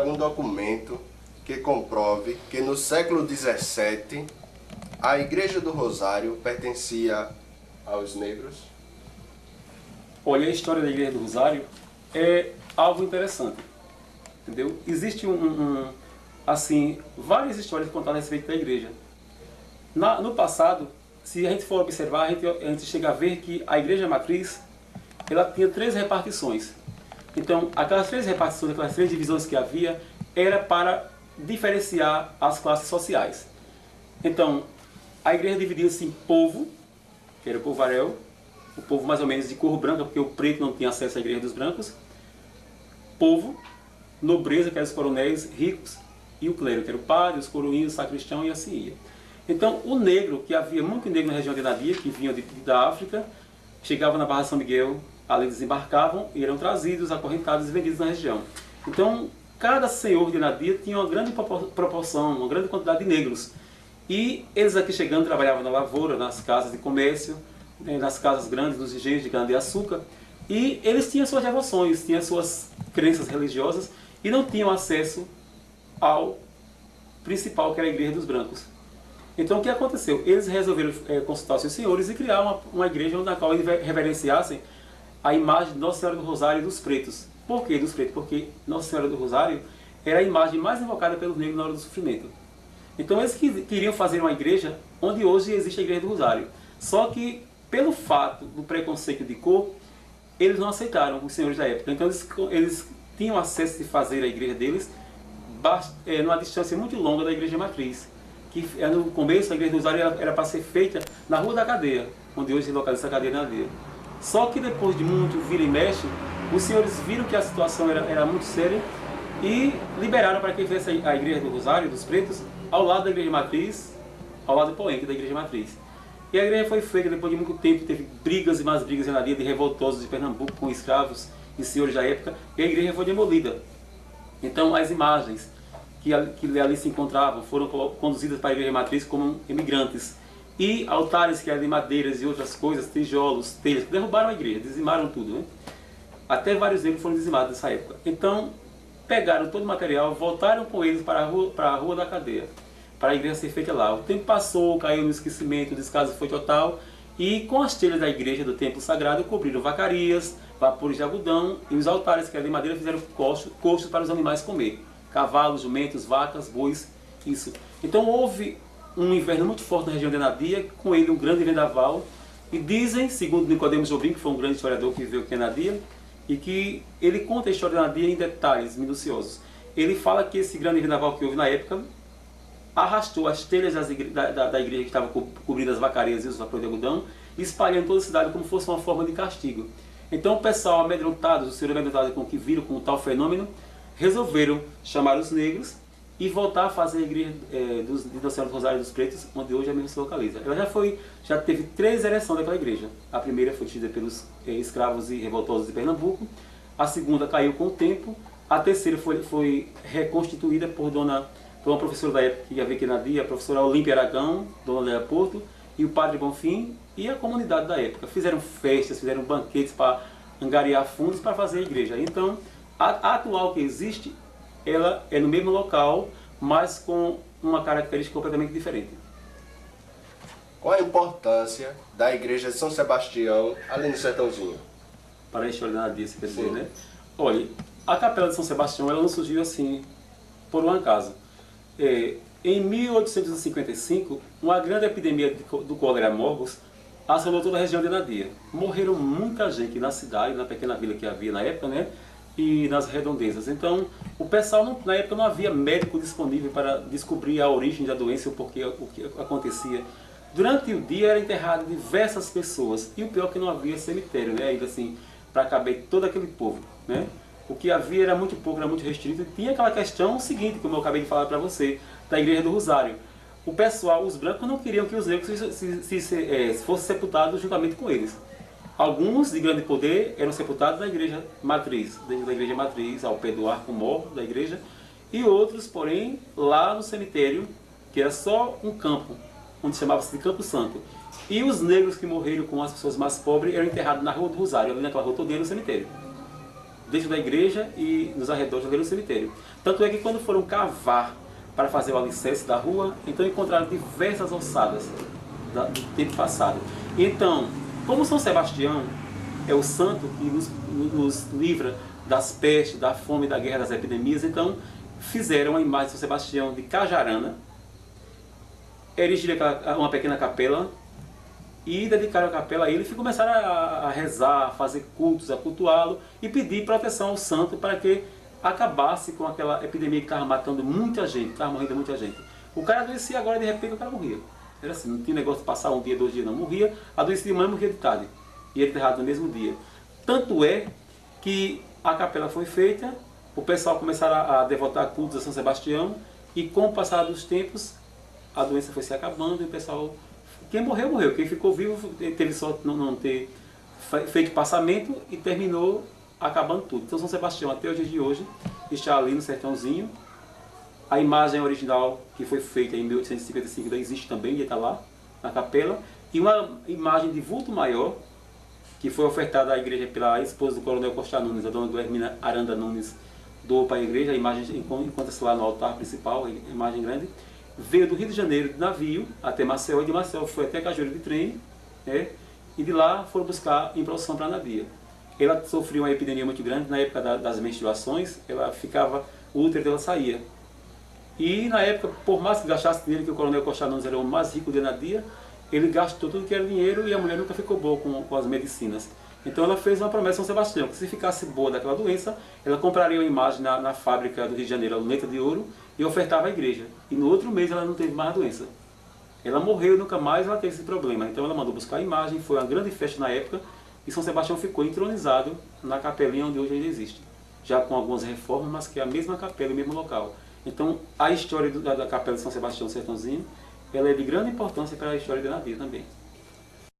Um documento que comprove que no século XVII a Igreja do Rosário pertencia aos negros? Olha, a história da Igreja do Rosário é algo interessante, entendeu? Existe assim, várias histórias contadas a respeito da Igreja. No passado, se a gente for observar, a gente chega a ver que a Igreja Matriz, ela tinha 3 repartições. Então, aquelas 3 repartições, aquelas 3 divisões que havia, era para diferenciar as classes sociais. Então, a igreja dividia-se em povo, que era o povaréu, o povo mais ou menos de cor branca, porque o preto não tinha acesso à igreja dos brancos, povo, nobreza, que eram os coronéis ricos, e o clero, que era o padre, os coroinhos, o sacristão e assim ia. Então, o negro, que havia muito negro na região de Nadia, que vinham da África, chegavam na Barra de São Miguel, ali desembarcavam e eram trazidos, acorrentados e vendidos na região. Então, cada senhor de Nadia tinha uma grande proporção, uma grande quantidade de negros. E eles aqui chegando trabalhavam na lavoura, nas casas de comércio, nas casas grandes, nos engenhos de cana-de-açúcar. E eles tinham suas devoções, tinham suas crenças religiosas e não tinham acesso ao principal, que era a igreja dos brancos. Então o que aconteceu? Eles resolveram consultar os seus senhores e criar uma igreja na qual eles reverenciassem a imagem de Nossa Senhora do Rosário e dos pretos. Por que dos pretos? Porque Nossa Senhora do Rosário era a imagem mais invocada pelos negros na hora do sofrimento. Então eles queriam fazer uma igreja onde hoje existe a Igreja do Rosário. Só que, pelo fato do preconceito de cor, eles não aceitaram, os senhores da época. Então eles tinham acesso de fazer a igreja deles numa distância muito longa da Igreja Matriz. Que no começo a Igreja do Rosário era para ser feita na Rua da Cadeia, onde hoje se localiza a cadeia na aldeia. Só que depois de muito vira e mexe, os senhores viram que a situação era muito séria e liberaram para que fizesse a Igreja do Rosário, dos Pretos, ao lado da Igreja Matriz, ao lado poente da Igreja Matriz. E a igreja foi feita depois de muito tempo, teve brigas e mais brigas na Nadia de revoltosos de Pernambuco com escravos e senhores da época, e a igreja foi demolida. Então as imagens que ali se encontravam foram conduzidas para a Igreja Matriz como imigrantes. E altares que eram de madeiras e outras coisas, tijolos, telhas, derrubaram a igreja, dizimaram tudo, né? Até vários negros foram dizimados nessa época. Então, pegaram todo o material, voltaram com eles para a Rua da Cadeia, para a igreja ser feita lá. O tempo passou, caiu no esquecimento, o descaso foi total, e com as telhas da igreja do templo sagrado cobriram vacarias, vapores de algodão, e os altares que eram de madeira fizeram coxos para os animais comer. Cavalos, jumentos, vacas, bois, isso. Então houve um inverno muito forte na região de Nadia, com ele um grande vendaval, e dizem, segundo Nicodemo Jobim, que foi um grande historiador que viveu aqui em Nadia, e que ele conta a história de Nadia em detalhes minuciosos. Ele fala que esse grande vendaval que houve na época arrastou as telhas da igreja que estavam cobrindo as vacarias e os vapores de algodão, espalhando toda a cidade como fosse uma forma de castigo. Então o pessoal amedrontado, os senhores amedrontados com o que viram com tal fenômeno, resolveram chamar os negros e voltar a fazer a igreja de Nossa Senhora do Rosário dos Pretos, onde hoje a mesma se localiza. Ela já teve 3 ereções daquela igreja. A primeira foi tida pelos escravos e revoltosos de Pernambuco, a segunda caiu com o tempo, a terceira foi reconstituída por uma professora da época que havia aqui na Dia, a professora Olímpia Aragão, dona Léa Porto, e o padre Bonfim e a comunidade da época. Fizeram festas, fizeram banquetes para angariar fundos para fazer a igreja. Então, a atual que existe, ela é no mesmo local, mas com uma característica completamente diferente. Qual a importância da Igreja de São Sebastião ali no Sertãozinho? Para a história da Nadia, você quer dizer, né? Olha, a Capela de São Sebastião ela não surgiu assim por um acaso. Em 1855, uma grande epidemia do cólera morbus assolou toda a região de Nadia. Morreram muita gente na cidade, na pequena vila que havia na época, né? E nas redondezas. Então, o pessoal, na época, não havia médico disponível para descobrir a origem da doença ou o que acontecia. Durante o dia, era enterrado diversas pessoas. E o pior é que não havia cemitério, né? Ainda assim, para caber todo aquele povo, né? O que havia era muito pouco, era muito restrito. E tinha aquela questão seguinte, como eu acabei de falar para você, da Igreja do Rosário. O pessoal, os brancos, não queriam que os negros fossem sepultados juntamente com eles. Alguns de grande poder eram sepultados na Igreja Matriz, dentro da Igreja Matriz, ao pé do arco-mor da igreja, e outros, porém, lá no cemitério, que era só um campo, onde chamava-se de Campo Santo. E os negros que morreram com as pessoas mais pobres eram enterrados na Rua do Rosário, ali naquela rua toda no cemitério. dentro da igreja e nos arredores do cemitério. Tanto é que quando foram cavar para fazer o alicerce da rua, então encontraram diversas ossadas do tempo passado. Então, como São Sebastião é o santo que nos livra das pestes, da fome, da guerra, das epidemias, então fizeram uma imagem de São Sebastião de Cajarana, erigiram uma pequena capela e dedicaram a capela a ele e começaram a rezar, a fazer cultos, a cultuá-lo e pedir proteção ao santo para que acabasse com aquela epidemia que estava matando muita gente, estava morrendo muita gente. O cara adoecia agora, de repente o cara morria. Era assim, não tinha negócio de passar um dia, 2 dias, não. Morria, adoecia de manhã, morria de tarde. E ele enterrado no mesmo dia. Tanto é que a capela foi feita, o pessoal começaram a devotar cultos a São Sebastião e com o passar dos tempos a doença foi se acabando e o pessoal... Quem morreu, morreu. Quem ficou vivo teve sorte de não ter feito passamento e terminou acabando tudo. Então São Sebastião, até o dia de hoje, está ali no sertãozinho. A imagem original que foi feita em 1855 ainda existe também, ainda está lá na capela. E uma imagem de vulto maior, que foi ofertada à igreja pela esposa do coronel Costa Nunes, a dona do Hermina Aranda Nunes, doou para a igreja. A imagem encontra-se lá no altar principal, a imagem grande. Veio do Rio de Janeiro de navio até Maceió, e de Maceió foi até Cajueiro de trem, né? E de lá foram buscar em procissão para Nadia. Ela sofreu uma epidemia muito grande na época das menstruações, o útero dela saía. E na época, por mais que gastasse dinheiro, que o coronel Costa Nunes era o mais rico de Nadia, ele gastou tudo que era dinheiro e a mulher nunca ficou boa com as medicinas. Então ela fez uma promessa a São Sebastião, que se ficasse boa daquela doença, ela compraria uma imagem na fábrica do Rio de Janeiro, a luneta de ouro, e ofertava à igreja. E no outro mês ela não teve mais a doença. Ela morreu e nunca mais ela teve esse problema. Então ela mandou buscar a imagem, foi uma grande festa na época, e São Sebastião ficou entronizado na capelinha onde hoje ainda existe. Já com algumas reformas, mas que é a mesma capela, o mesmo local. Então a história da capela de São Sebastião Sertãozinho, ela é de grande importância para a história de Nadia também.